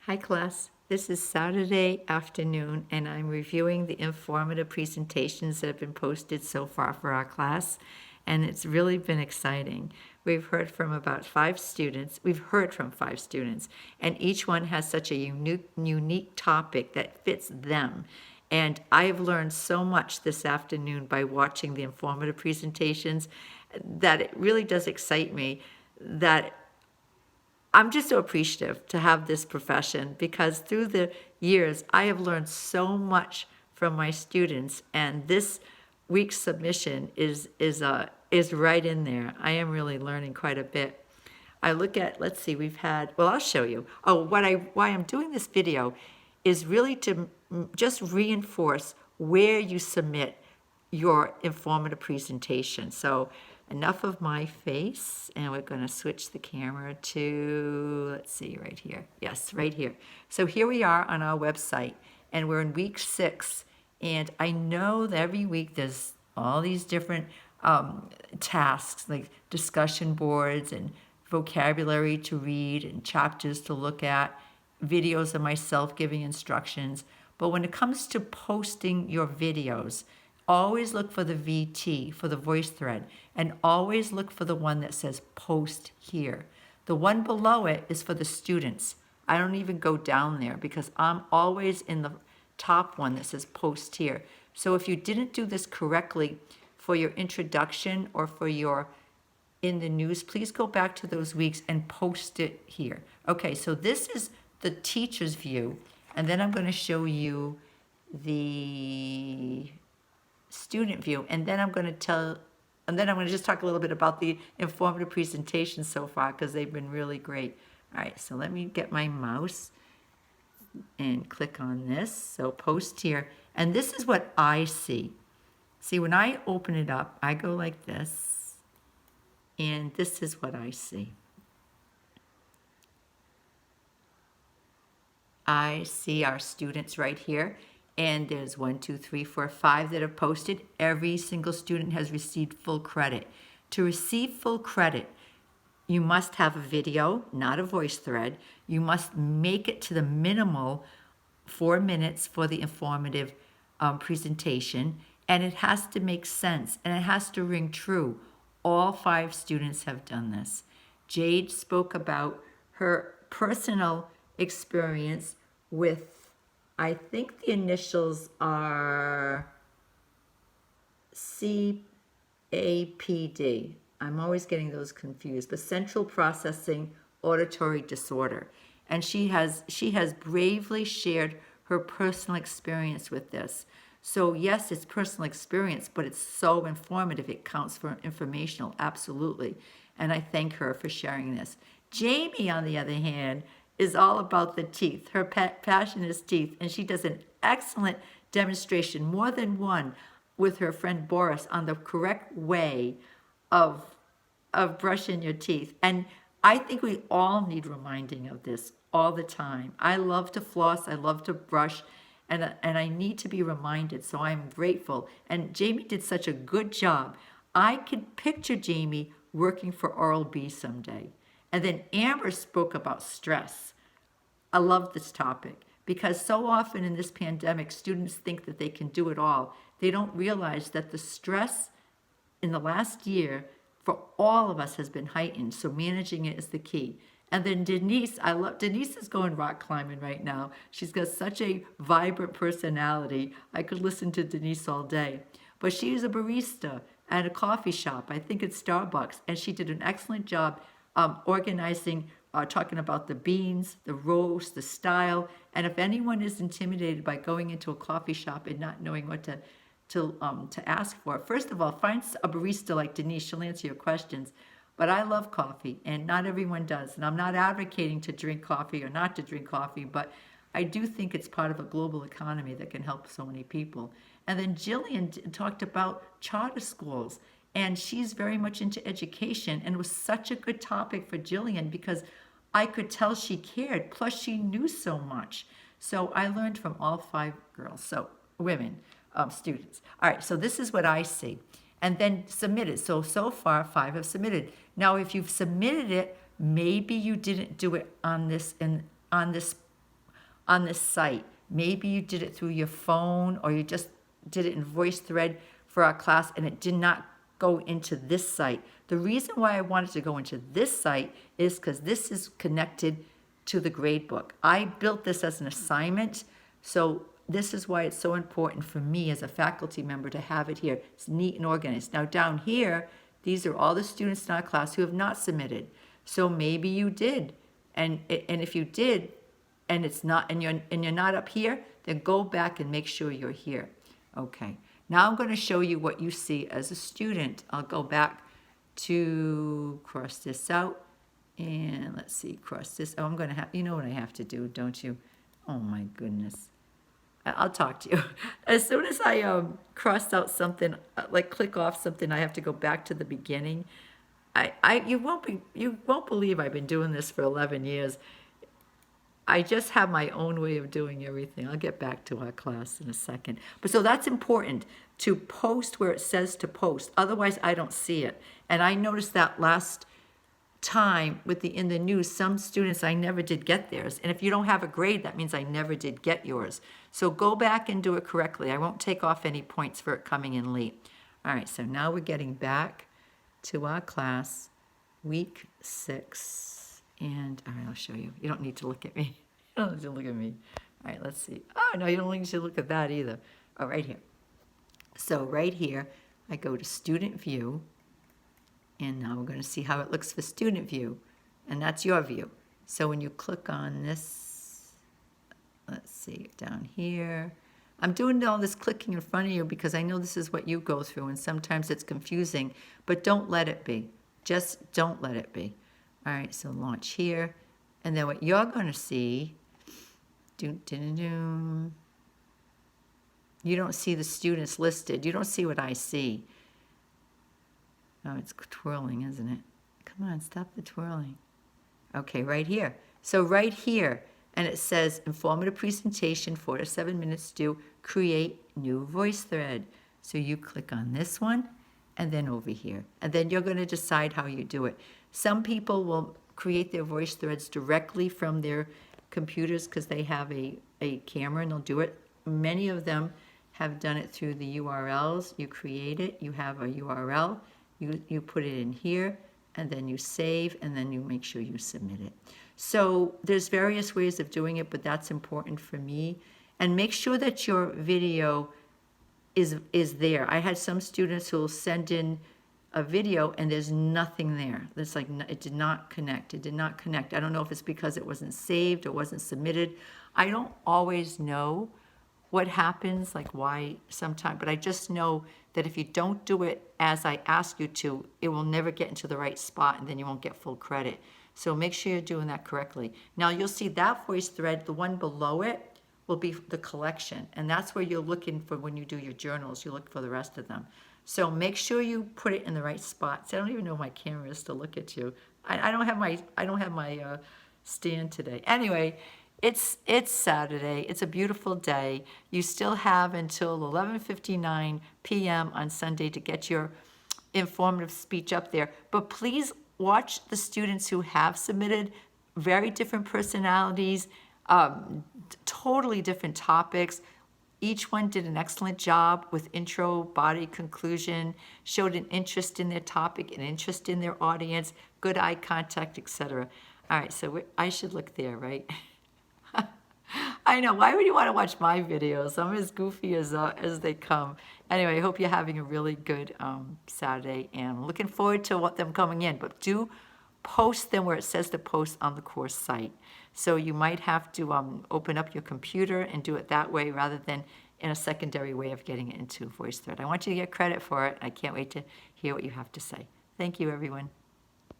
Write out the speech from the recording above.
Hi class, this is Saturday afternoon and I'm reviewing the informative presentations that have been posted so far for our class, and it's really been exciting. We've heard from five students, and each one has such a unique topic that fits them. And I've learned so much this afternoon by watching the informative presentations that it really does excite me that I'm just so appreciative to have this profession because through the years, I have learned so much from my students, and this week's submission is right in there. I am really learning quite a bit. I look at, let's see, I'll show you. Oh, why I'm doing this video is really to just reinforce where you submit your informative presentation. So enough of my face, and we're going to switch the camera to, let's see, right here. Yes, right here. So here we are on our website, and we're in week 6. And I know that every week there's all these different tasks like discussion boards and vocabulary to read and chapters to look at, videos of myself giving instructions. But when it comes to posting your videos, always look for the VT, for the voice thread, and always look for the one that says post here. The one below it is for the students. I don't even go down there because I'm always in the top one that says post here. So if you didn't do this correctly for your introduction or for your in the news, please go back to those weeks and post it here. Okay, so this is the teacher's view, and then I'm going to show you the student view, and then I'm going to just talk a little bit about the informative presentations so far because they've been really great. All right, so let me get my mouse and click on this. So post here, and this is what I see. See, when I open it up, I go like this, and this is what I see. I see our students right here, and there's 1, 2, 3, 4, 5 that have posted. Every single student has received full credit. To receive full credit, you must have a video, not a voice thread. You must make it to the minimal 4 minutes for the informative presentation, and it has to make sense, and it has to ring true. All 5 students have done this. Jade spoke about her personal experience with, I think the initials are CAPD. I'm always getting those confused, but Central Processing Auditory Disorder. And she has bravely shared her personal experience with this. So yes, it's personal experience, but it's so informative. It counts for informational, absolutely. And I thank her for sharing this. Jamie, on the other hand, is all about the teeth. Her passion is teeth, and she does an excellent demonstration, more than one, with her friend Boris on the correct way of brushing your teeth. And I think we all need reminding of this all the time. I love to floss, I love to brush, and I need to be reminded, so I'm grateful. And Jamie did such a good job. I could picture Jamie working for Oral-B someday. And then Amber spoke about stress. I love this topic because so often in this pandemic, students think that they can do it all. They don't realize that the stress in the last year for all of us has been heightened. So managing it is the key. And then Denise, Denise is going rock climbing right now. She's got such a vibrant personality. I could listen to Denise all day. But she's a barista at a coffee shop, I think it's Starbucks, and she did an excellent job organizing, talking about the beans, the roast, the style. And if anyone is intimidated by going into a coffee shop and not knowing what to ask for, first of all, find a barista like Denise. She'll answer your questions. But I love coffee, and not everyone does. And I'm not advocating to drink coffee or not to drink coffee, but I do think it's part of a global economy that can help so many people. And then Jillian talked about charter schools, and she's very much into education, and it was such a good topic for Jillian because I could tell she cared, plus she knew so much. So I learned from all 5 girls, so women, students. All right, so this is what I see. And then submit it. So far, 5 have submitted. Now, if you've submitted it, maybe you didn't do it on this on this site. Maybe you did it through your phone, or you just did it in VoiceThread for our class and it did not go into this site. The reason why I wanted to go into this site is because this is connected to the gradebook. I built this as an assignment, so this is why it's so important for me as a faculty member to have it here. It's neat and organized. Now down here, these are all the students in our class who have not submitted. So maybe you did, and if you did, and it's not, and you're not up here, then go back and make sure you're here. Okay. Now I'm going to show you what you see as a student. I'll go back to cross this out, and let's see, cross this. Oh, I'm going to have, you know what I have to do, don't you? Oh my goodness. I'll talk to you. As soon as I crossed out something, like click off something, I have to go back to the beginning. You won't believe I've been doing this for 11 years. I just have my own way of doing everything. I'll get back to our class in a second. But so that's important, to post where it says to post. Otherwise, I don't see it. And I noticed that last time with in the news, some students, I never did get theirs. And if you don't have a grade, that means I never did get yours. So go back and do it correctly. I won't take off any points for it coming in late. All right, so now we're getting back to our class, week 6. And all right, I'll show you. You don't need to look at me. You don't need to look at me. All right, let's see. Oh, no, you don't need to look at that either. Oh, right here. So right here, I go to Student View. And now we're going to see how it looks for Student View. And that's your view. So when you click on this, let's see, down here. I'm doing all this clicking in front of you because I know this is what you go through, and sometimes it's confusing. But don't let it be. Just don't let it be. All right, so launch here. And then what you're going to see, you don't see the students listed. You don't see what I see. Oh, it's twirling, isn't it? Come on, stop the twirling. Okay, right here. So right here, and it says informative presentation, 4 to 7 minutes due, create new VoiceThread. So you click on this one, and then over here. And then you're going to decide how you do it. Some people will create their VoiceThreads directly from their computers because they have a camera and they'll do it. Many of them have done it through the URLs. You create it, you have a URL, you put it in here, and then you save, and then you make sure you submit it. So there's various ways of doing it, but that's important for me. And make sure that your video is there. I had some students who will send in a video and there's nothing there. It's like it did not connect. It did not connect. I don't know if it's because it wasn't saved or wasn't submitted. I don't always know what happens, like why sometimes, but I just know that if you don't do it as I ask you to, it will never get into the right spot and then you won't get full credit. So make sure you're doing that correctly. Now you'll see that VoiceThread, the one below it, will be the collection. And that's where you're looking for when you do your journals. You look for the rest of them. So make sure you put it in the right spots. I don't even know my camera is to look at you. I don't have my stand today. Anyway, it's Saturday. It's a beautiful day. You still have until 11:59 p.m. on Sunday to get your informative speech up there. But please watch the students who have submitted. Very different personalities, totally different topics. Each one did an excellent job with intro, body, conclusion, showed an interest in their topic, an interest in their audience, good eye contact, etc. All right, so I should look there, right? I know, why would you want to watch my videos? I'm as goofy as they come. Anyway, I hope you're having a really good Saturday, and I'm looking forward to them coming in. But do post them where it says to post on the course site. So you might have to open up your computer and do it that way rather than in a secondary way of getting it into VoiceThread. I want you to get credit for it. I can't wait to hear what you have to say. Thank you, everyone.